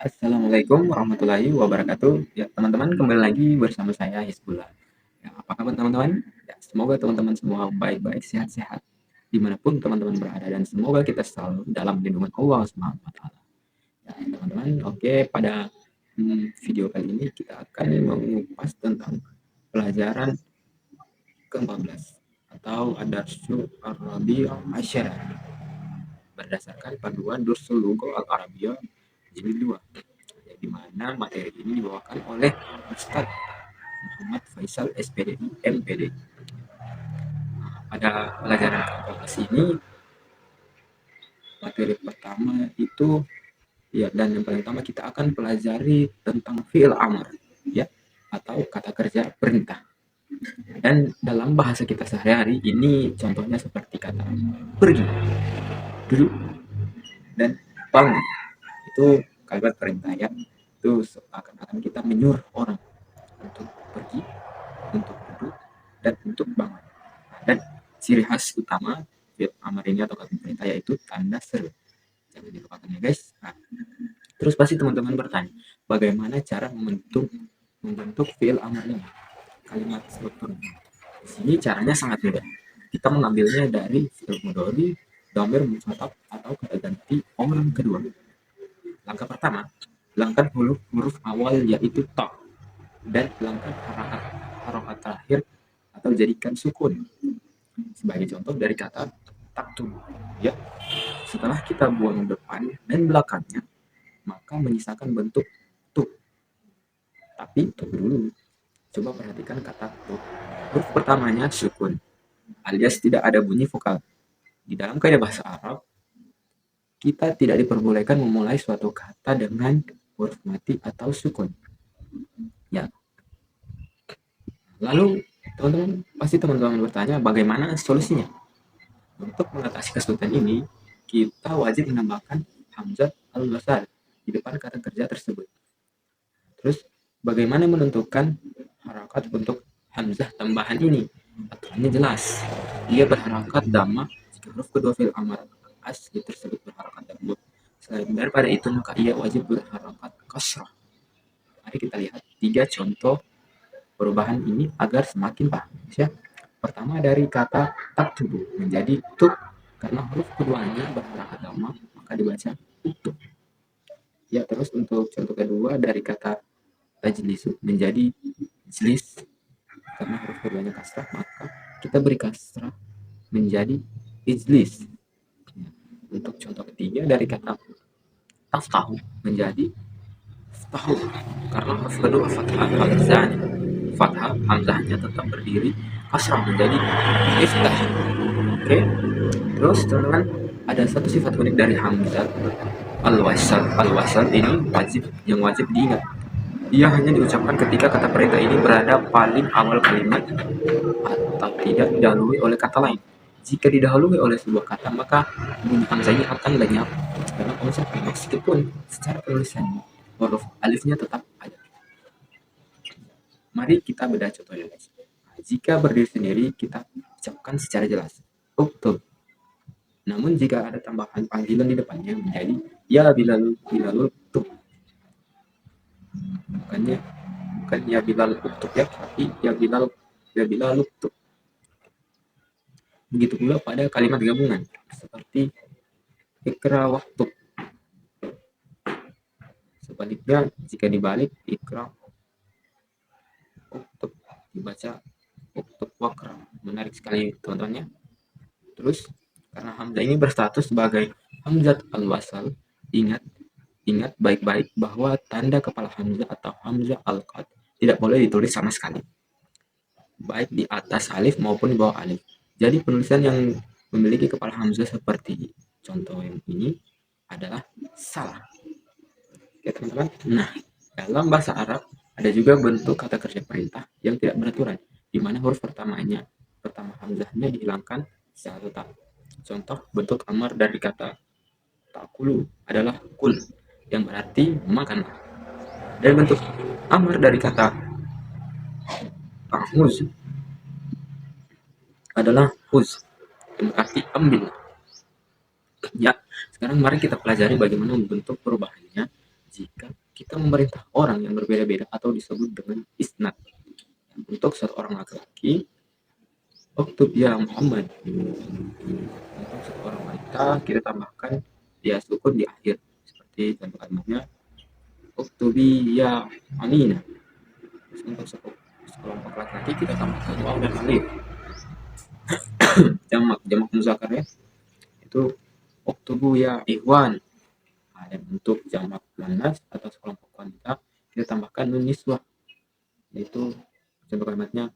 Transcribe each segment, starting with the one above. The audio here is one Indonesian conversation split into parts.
Assalamualaikum warahmatullahi wabarakatuh. Ya, teman-teman kembali lagi bersama saya Hizbullah. Ya, apa kabar teman-teman? Ya, semoga teman-teman semua baik-baik, sehat-sehat dimanapun teman-teman berada dan semoga kita selalu dalam lindungan Allah Subhanahu wa taala. Ya, teman-teman, oke pada video kali ini kita akan mengupas tentang pelajaran ke-14 atau Adarsu Ar-Rabi'ah Asyara berdasarkan panduan Dursul Lugha Al-Arabiyah Jilid 2. Di mana materi ini dibawakan oleh Ustaz Muhammad Faisal SPDI MPD. Pada pelajaran ke-14 ini, materi pertama itu ya, dan yang paling utama kita akan pelajari tentang fi'il amr ya, atau kata kerja perintah. Dan dalam bahasa kita sehari-hari ini contohnya seperti kata pergi, duduk, dan bangun. Itu kalimat perintah ya. Itu akan kita menyuruh orang untuk pergi, untuk duduk, dan untuk bangun. Dan ciri khas utama fi'il amr ini atau kata perintah yaitu tanda seru. Jangan dilupakan ya guys. Nah, terus pasti teman-teman bertanya, bagaimana cara membentuk fi'il amr ini? Kalimat struktur. Di sini caranya sangat mudah. Kita mengambilnya dari fi'il mudhari, dhamir mukhatab atau kata ganti orang kedua. Langkah pertama, hilangkan huruf awal yaitu ta dan hilangkan harokat terakhir atau jadikan sukun. Sebagai contoh dari kata taktub ya. Setelah kita buang depan dan belakangnya, maka menyisakan bentuk tu. Tapi tunggu dulu. Coba perhatikan kata tu. Huruf pertamanya sukun, alias tidak ada bunyi vokal. Di dalam kaidah bahasa Arab, kita tidak diperbolehkan memulai suatu kata dengan huruf mati atau sukun. Ya. Lalu teman-teman bertanya bagaimana solusinya? Untuk mengatasi kesulitan ini, kita wajib menambahkan hamzah al-wasal di depan kata kerja tersebut. Terus, bagaimana menentukan harakat untuk hamzah tambahan ini? Aturannya jelas. Ia berharakat dhamma jika huruf kedua fi'il amr asli tersebut berharakat dhamma. Selain daripada itu, maka ia wajib berharakat kasrah. Mari kita lihat 3 contoh perubahan ini agar semakin paham ya. Pertama dari kata taktubu menjadi tuk karena huruf keduanya berharakat dhamma maka dibaca utuk. Ya, terus untuk contoh kedua dari kata tajlisu menjadi jlis karena huruf keduanya kasrah maka kita beri kasrah menjadi ijlis. Untuk contoh ketiga dari kata taftahu menjadi tahu karena huruf kedua fathah hamzahnya tetap berdiri, kasrah menjadi iftah. Oke. Terus teman-teman, ada satu sifat unik dari hamzah al-wasal ini wajib diingat. Ia hanya diucapkan ketika kata perintah ini berada paling awal kalimat atau tidak didahului oleh kata lain. Jika didahului oleh sebuah kata, maka bunyi hamzah ini akan lenyap dalam pengucapan meskipun secara penulisan huruf alifnya tetap ada. Mari kita bedah contohnya guys. Jika berdiri sendiri, kita ucapkan secara jelas uktub. Namun jika ada tambahan panggilan di depannya menjadi ya bilal uktub. Bukan ya bilal uktub ya, tapi ya bilal uktub. Begitu pula pada kalimat gabungan seperti ikra waktu. Sebaliknya jika dibalik ikra uktub dibaca uktub wakra. Menarik sekali teman-teman ya. Terus karena hamzah ini berstatus sebagai hamzah al-wasal, ingat baik-baik bahwa tanda kepala hamzah atau hamzah al-qad tidak boleh ditulis sama sekali, baik di atas alif maupun di bawah alif. Jadi penulisan yang memiliki kepala hamzah seperti contoh yang ini adalah salah. Oke teman-teman. Nah, dalam bahasa Arab ada juga bentuk kata kerja perintah yang tidak beraturan, di mana huruf pertama hamzahnya dihilangkan secara total. Contoh bentuk amar dari kata takulu adalah kul yang berarti makanlah. Dan bentuk amar dari kata ahuz adalah huz yang berarti ambil. Ya, sekarang mari kita pelajari bagaimana membentuk perubahannya jika kita memerintah orang yang berbeda-beda atau disebut dengan isnad. Untuk seorang laki-laki, uktub ya Muhammad. Untuk seorang wanita, kita tambahkan ya sukun di akhir. Seperti contoh kalimatnya, uktubi ya Aminah. Terus untuk sekelompok laki-laki, kita tambahkan waw dan alif. Jamak muzakkar ya, itu uktubu ya Ikhwan. Nah, dan untuk jamak muannas atau sekelompok wanita, kita tambahkan nun niswah, yaitu contoh kalimatnya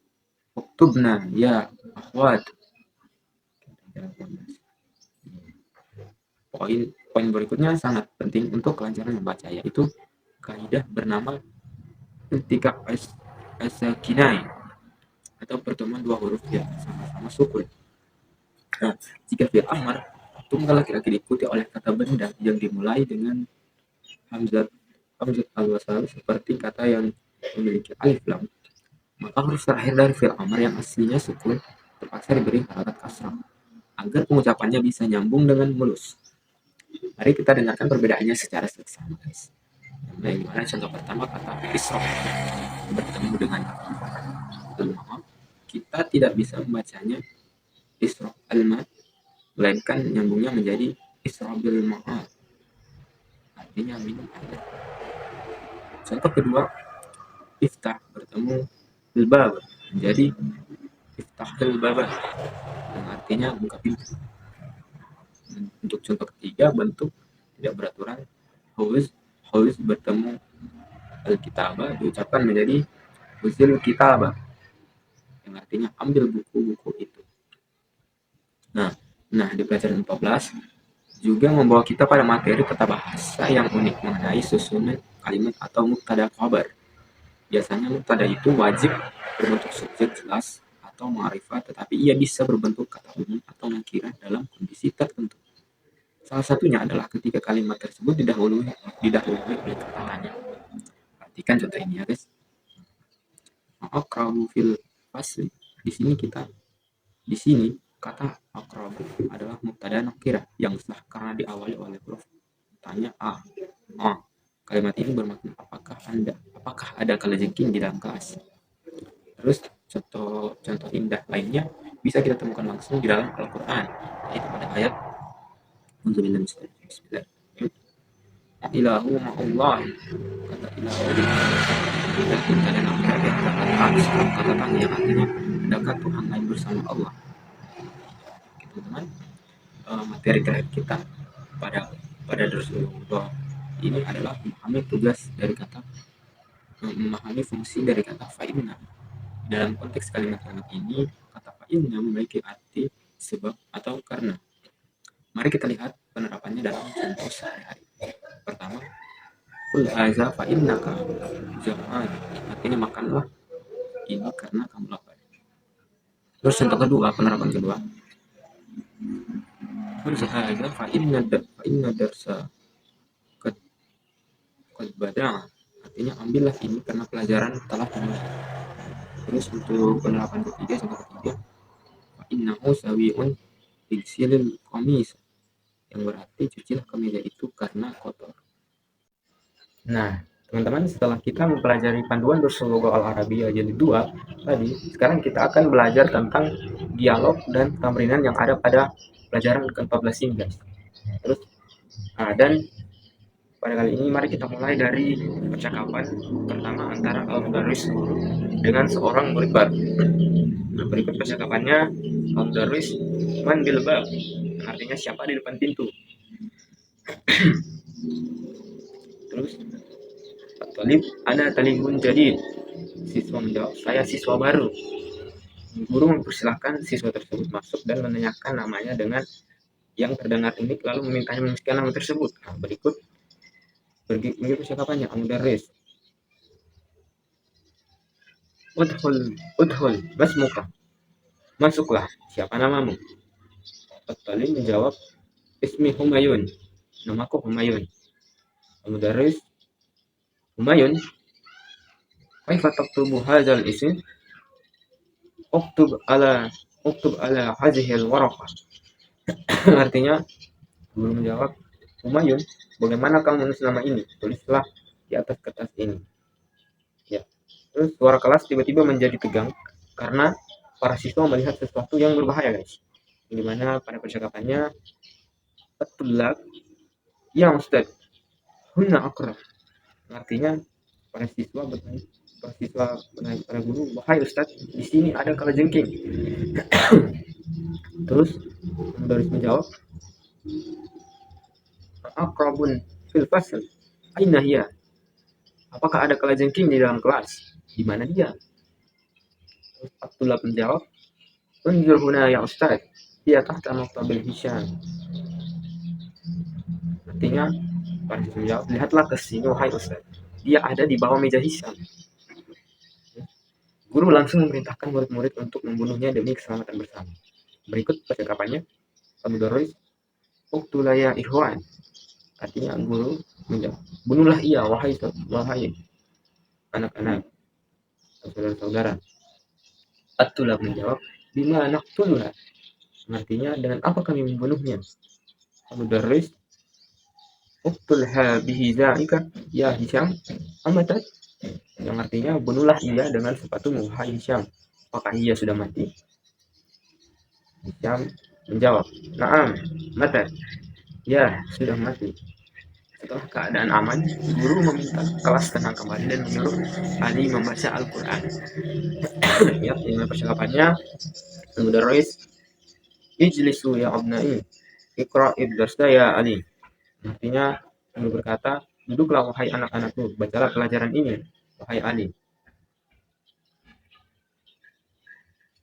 uktubna ya akhwat. Poin berikutnya sangat penting untuk kelancaran membaca, yaitu kaidah bernama iltikak as-sakinai atau pertemuan dua huruf yang sama-sama sukun. Nah, jika fi'il amr tunggal laki-laki diikuti oleh kata benda yang dimulai dengan hamzat al-wasal seperti kata yang memiliki alif lam, maka huruf terakhir dari fi'il amr yang aslinya sukun terpaksa diberi harakat kasrah agar pengucapannya bisa nyambung dengan mulus. Mari kita dengarkan perbedaannya secara seksama, guys. Nah, gimana contoh pertama kata isra bertemu dengan al-ma, kita tidak bisa membacanya isra al-ma, melainkan nyambungnya menjadi isra bil ma'a, artinya minum air. Contoh kedua, iftah bertemu bil-bab menjadi iftahil baba, yang artinya buka pintu. Untuk contoh ketiga, bentuk tidak beraturan, hauz bertemu al-kitabah diucapkan menjadi huzil kitabah, yang artinya ambil buku-buku itu. Nah, di pelajaran 14 juga membawa kita pada materi tata bahasa yang unik mengenai susunan kalimat atau mubtada khabar. Biasanya mubtada itu wajib berbentuk subjek jelas atau ma'rifat, tetapi ia bisa berbentuk kata umum atau nakirah dalam kondisi tertentu. Salah satunya adalah ketika kalimat tersebut didahului oleh kata tanya. Perhatikan contoh ini ya, guys. Aqrabu fil fasli. Di sini kata aqrabu adalah mubtada nakirah yang sah karena diawali oleh huruf tanya a. Kalimat ini bermakna apakah ada kalajengking di dalam kelas. Terus contoh indah lainnya bisa kita temukan langsung di dalam Al-Qur'an, yaitu pada ayat Bismillah. Ilahu ma'allah, kata ilahu dan kita dan kata tanya yang artinya adakah Tuhan lain bersama Allah. Teman-teman, materi terakhir kita pada Darsul ini adalah memahami fungsi dari kata fa'inna. Dalam konteks kalimat-kalimat ini, kata fa'inna memiliki arti sebab atau karena. Mari kita lihat penerapannya dalam contoh sehari-hari. Pertama, kul haza fa'innaka ja'an, artinya makanlah ini karena kamu lapar. Terus contoh kedua, penerapan kedua, kul haza fa'inna darsa qad bada'a, artinya ambillah ini karena pelajaran telah dimulai. Terus untuk penerapan ketiga, contoh ketiga, fa'innahu sawi'un igsilil qamis, yang berarti cucilah kemeja itu karena kotor. Nah, teman-teman, setelah kita mempelajari panduan Darsul Lugha Al-Arabiyah jilid 2 tadi, sekarang kita akan belajar tentang dialog dan tamrinan yang ada pada pelajaran ke-14 ini, guys. Terus dan pada kali ini mari kita mulai dari percakapan pertama antara al-mudarris dengan seorang murid baru. Nah, berikut percakapannya. Al-mudarris man bil bab, artinya siapa di depan pintu. Terus talib ana talibun jadid, siswa menjawab saya siswa baru. Guru mempersilahkan siswa tersebut masuk dan menanyakan namanya dengan yang terdengar unik, lalu memintanya menuliskan nama tersebut. Nah, berikut percakapannya. Al-mudarris, udhul basmuka, masuklah, siapa namamu. At-talib menjawab ismi Humayun, namaku Humayun. Al-mudarris, Humayun, kaifa taktubu hadzal ism? Uktub ala hadhil waraqah. Artinya, guru menjawab, Humayun, bagaimana kamu menulis nama ini? Tulislah di atas kertas ini. Ya. Terus suara kelas tiba-tiba menjadi tegang karena para siswa melihat sesuatu yang berbahaya, guys. Di mana pada percakapannya, "At-tullab, ya Ustaz, hunna aqrab." Artinya para siswa bertanya kepada guru, "Wahai Ustaz, di sini ada kalajengking." Terus mudaris menjawab, "Aqrabun fil fasl, aina hiya?" Apakah ada kalajengking di dalam kelas? Di mana dia? Terus Abdullah menjawab, "Unzur huna ya Ustaz, dia tahta maktabil Hisham." Artinya, para siswa menjawab, "Lihatlah ke sini wahai Ustaz, dia ada di bawah meja Hisham." Guru langsung memerintahkan murid-murid untuk membunuhnya demi keselamatan bersama. Berikut percakapannya, Al-Mudarris, "Uqtulaya ikhwan." Artinya guru menjawab, "Bunuhlah ia wahai anak-anak atau saudara-saudara." At-Tulab menjawab, "Bima naqtuluha." Artinya, dengan apa kami membunuhnya? Al-Mudarris, "Uqtulha bihi za'ika ya Hisham amatat." Yang artinya, bunuhlah ia dengan sepatumu wahai Hisham. Apakah ia sudah mati? Hisham menjawab, "Na'am, matat." Ya, sudah mati. Setelah keadaan aman, guru meminta kelas tenang kembali dan menyuruh Ali membaca Al-Quran. Ya, ini percakapannya, Al-Mudarris, "Ijlisu ya abnai, iqra'id darsa ya Ali." Artinya, guru berkata, "Duduklah wahai anak-anakku, bacalah pelajaran ini wahai Ali."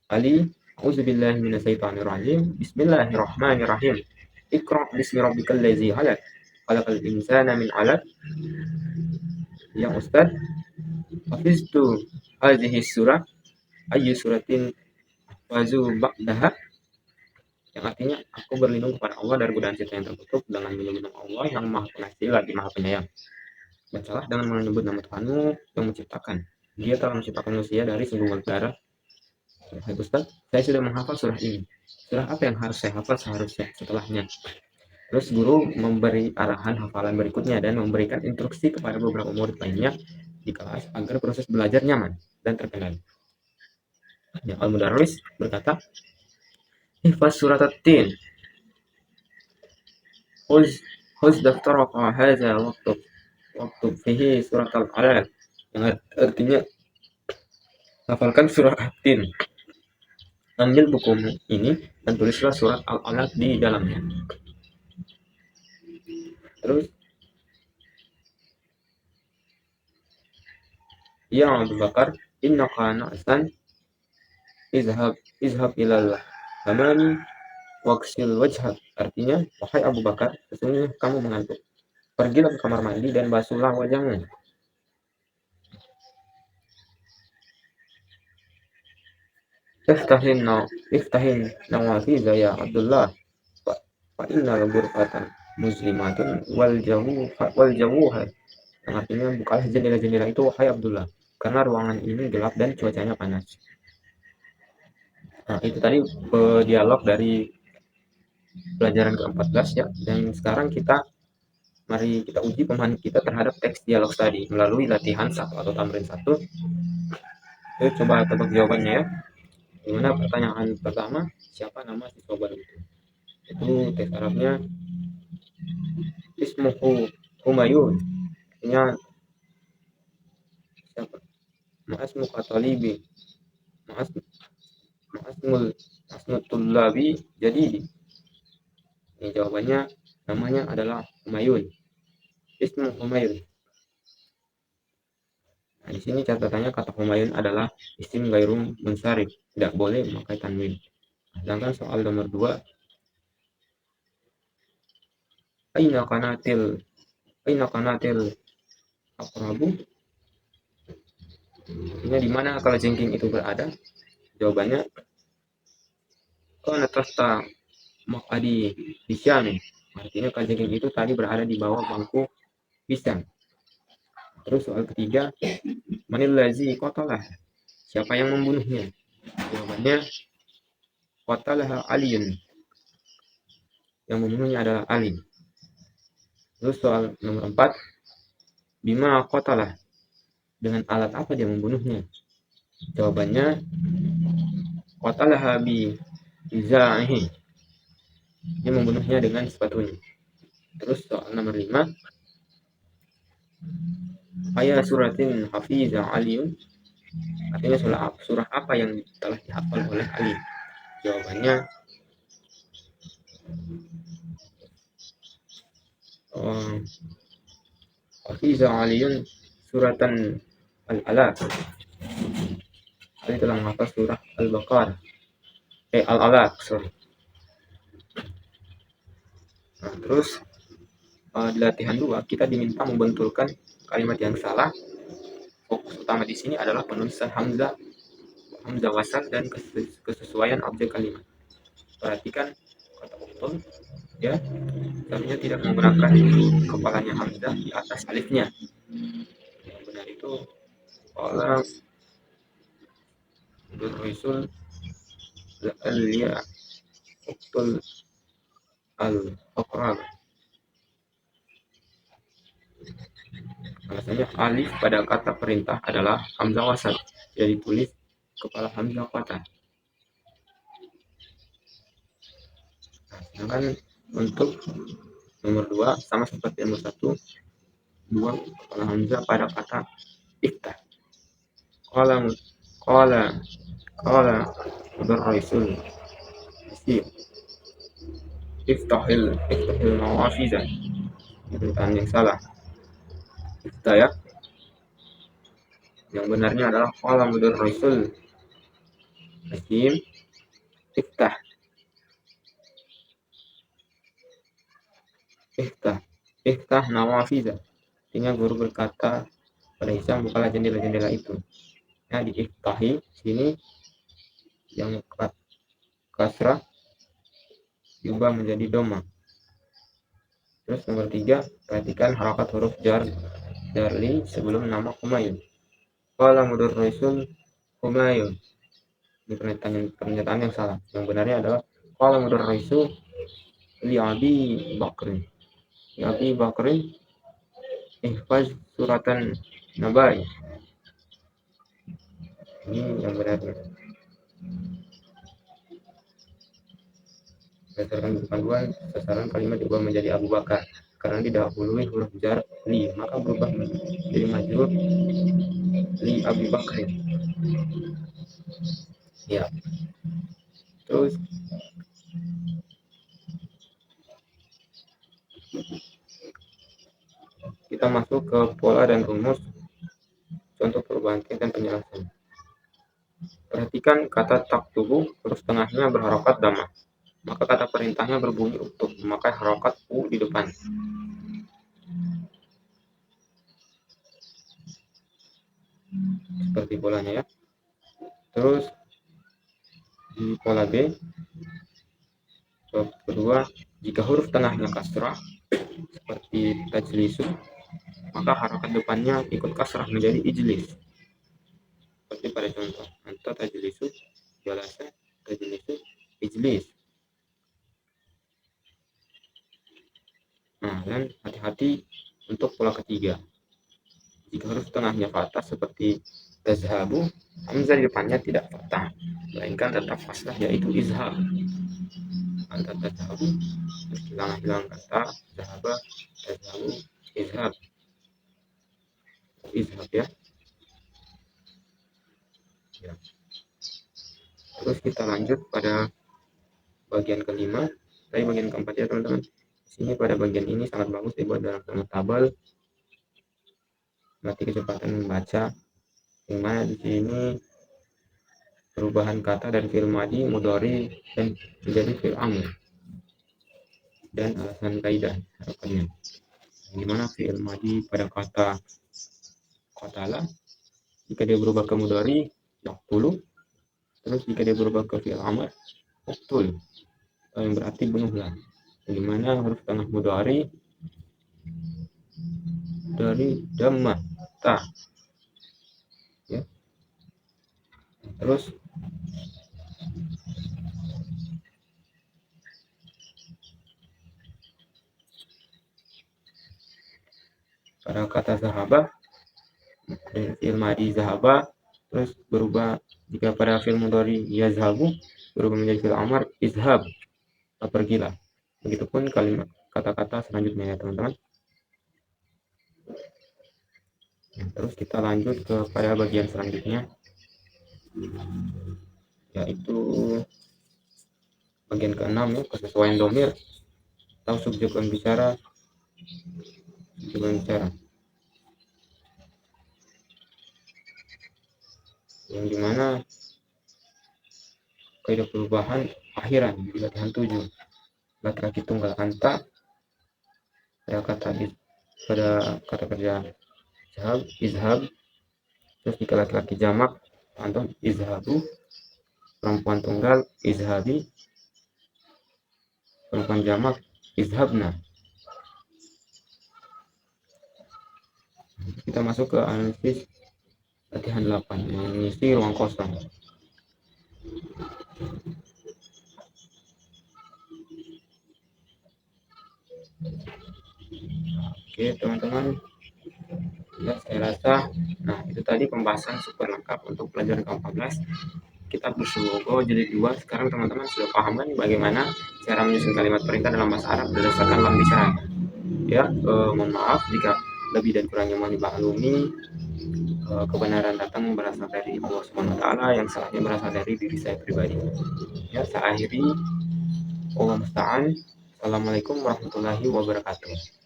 Ali, "A'udzubillahi minasyaitonirrajim. Bismillahirrahmanirrahim. Iqra' bismi rabbikal ladzi 'alaq. Khalaqal insana min 'alaq." Ya Ustaz, hafiztu hadhihi surah, ayyu suratin wazu ba'daha. Yang artinya, aku berlindung kepada Allah dari godaan setan yang terkutuk dengan menyebut nama Allah yang Maha Pengasih lagi Maha Penyayang. Bacalah dengan menyebut nama Tuhanmu yang menciptakan. Dia telah menciptakan manusia dari singgungan darah. Hai Ustaz, saya sudah menghafal surah ini. Surah apa yang harus saya hafal seharusnya setelahnya? Terus guru memberi arahan hafalan berikutnya dan memberikan instruksi kepada beberapa murid lainnya di kelas agar proses belajar nyaman dan terkendali. Ya, Al-Mudarris berkata, "Ihfaz surat At-Tin. Khuz daftaraka hadza waktu fihi surat Al-Alaq." Yang artinya, hafalkan surah At-Tin. Ambil buku ini dan tulislah surat Al-Alaq di dalamnya. Terus, "Ya Abu Bakar, innaka na'san, izhab ilal hamami waqsil wajhak." Artinya, wahai Abu Bakar, sesungguhnya kamu mengantuk. Pergilah ke kamar mandi dan basuhlah wajahmu. Iftahin nawafiza ya Abdullah, fa innal ghurfatan muslimatun wal jawuha. Yang artinya, bukalah jendela-jendela itu wahai Abdullah, karena ruangan ini gelap dan cuacanya panas. Nah, itu tadi dialog dari pelajaran ke-14 ya. Dan sekarang mari kita uji pemahaman kita terhadap teks dialog tadi melalui latihan 1 atau tamrin 1. Yuk coba tebak jawabannya ya. Dimana pertanyaan pertama, siapa nama siswa baru itu? Itu teks Arabnya, ismuhu Humayun. Artinya, siapa? Ma'asmu katalibi. Ma'asmul tullabi. Jadi, ini jawabannya, namanya adalah Humayun. Ismu Humayun. Nah, di sini catatannya kata Humayun adalah isim ghairu munsharif, tidak boleh memakai tanwin. Sedangkan soal nomor 2, aina kanatil aqrabu. Artinya, di mana kalau jengking itu berada? Jawabannya, kana tahta maq'adi Hisham. Artinya kalau jengking itu tadi berada di bawah bangku Hisham. Terus soal ketiga, manil lazi qatalah. Siapa yang membunuhnya? Jawabannya, qatalaha Aliyun. Yang membunuhnya adalah Ali. Terus soal nomor 4, Bima qatalah, dengan alat apa dia membunuhnya? Jawabannya qatalaha bi izaihi, dia membunuhnya dengan sepatunya. Terus soal nomor 5, ayat suratin hafiza aliyun, artinya surah apa yang telah dihafal oleh Ali? Jawabannya hafiza aliyun suratan al-alaq, Ali telah menghafal surah al-baqarah, al-alaq, sorry. Nah, terus di latihan 2 kita diminta membentulkan kalimat yang salah. Fokus utama di sini adalah penulisan hamzah wasal dan kesesuaian objek kalimat. Perhatikan kata uktul, ya, seharusnya tidak menggunakan kepalanya hamzah di atas alifnya. Yang benar itu qala durrisul al-ya uktul al-aqrab. Alasannya alif pada kata perintah adalah hamzah wasal, jadi tulis kepala hamzah fathah. Nah, sedangkan untuk nomor 2 sama seperti nomor 1, buang kepala hamzah pada kata iftah. Qala mudarrisul masih iftahil mawafizah, pernyataan yang salah. Iftah, ya, yang benarnya adalah qala mudarrisul masih iftah. Iftah nawafizah, artinya guru berkata pada Hisam, bukalah jendela-jendela itu. Nah, di iftahi sini yang kasrah diubah menjadi doma. Terus nomor 3, perhatikan harakat huruf jarli sebelum nama Humayun. Qala mudarrisul Humayun, ini pernyataan yang salah. Yang benarnya adalah qala mudarrisul li Abi Bakrin. Li Abi Bakrin ihfaz suratan nabai. Ini yang benarnya. Berdasarkan panduan, sasaran kalimat diubah menjadi Abu Bakar karena didahului huruf jar li, maka berubah menjadi majrur li Abi Bakrin. Ya. Terus kita masuk ke pola dan rumus contoh perubahan dan penjelasan. Perhatikan kata taktubu, huruf tengahnya berharokat dhamma, maka kata perintahnya berbunyi uktub, memakai harokat u di depan. Seperti polanya, ya. Terus di pola B, kedua, jika huruf tengahnya kasrah seperti tajlisu, maka harokat depannya ikut kasrah menjadi ijlis. Seperti pada contoh, anta tajlisu, jalasa, tajlisu, ijlis. Nah, dan hati-hati untuk pola ketiga. Jika huruf tengahnya fathah seperti tazhabu, hamzah di depannya tidak fathah, melainkan tetap fathah, yaitu izhar. Anta tazhabu, hilang kata zahaba, tazhabu, izhar. Izhar, ya. Terus kita lanjut pada bagian kelima. Dari bagian keempat, ya teman-teman. Sini pada bagian ini sangat bagus dibuat dalam format tabel. Berarti kecepatan membaca, yang mana di sini perubahan kata dari fi'il madhi, mudhari, dan menjadi fi'il amr, dan alasan kaidah harapannya. Gimana fi'il madhi pada kata qatala, jika dia berubah ke mudhari yaqtulu, terus jika dia berubah ke fi'il amr uqtul, yang berarti bunuhlah. Dimana huruf tengah mudhari dari dhamma ta, ya. Terus pada kata zahaba dari fi'il madi zahaba, terus berubah jika pada fi'il mudhari yazhabu berubah menjadi fi'il amar izhab, pergilah. Begitupun kalimat kata-kata selanjutnya ya teman-teman. Terus kita lanjut kepada bagian selanjutnya, yaitu bagian ke-6 ya, kesesuaian domir atau subjek pembicara. Yang dimana kaidah perubahan akhiran di latihan 7, laki-laki tunggal anta pada kata kerja izhab, terus jika laki-laki jamak antum izhabu, perempuan tunggal izhabi, perempuan jamak izhabna. Kita masuk ke analisis latihan 8, mengisi ruang kosong. Oke teman-teman, ya saya rasa itu tadi pembahasan super lengkap untuk pelajaran ke-14 kitab Buslogo jilid 2. Sekarang teman-teman sudah paham kan bagaimana cara menyusun kalimat perintah dalam bahasa Arab berdasarkan lawan bicara ya. Mohon maaf jika lebih dan kurangnya mohon dimaklumi. Kebenaran datang berasal dari Allah Subhanahu wa taala, yang salahnya berasal dari diri saya pribadi. Ya, saya akhiri. Wallahu musta'an. Assalamualaikum warahmatullahi wabarakatuh.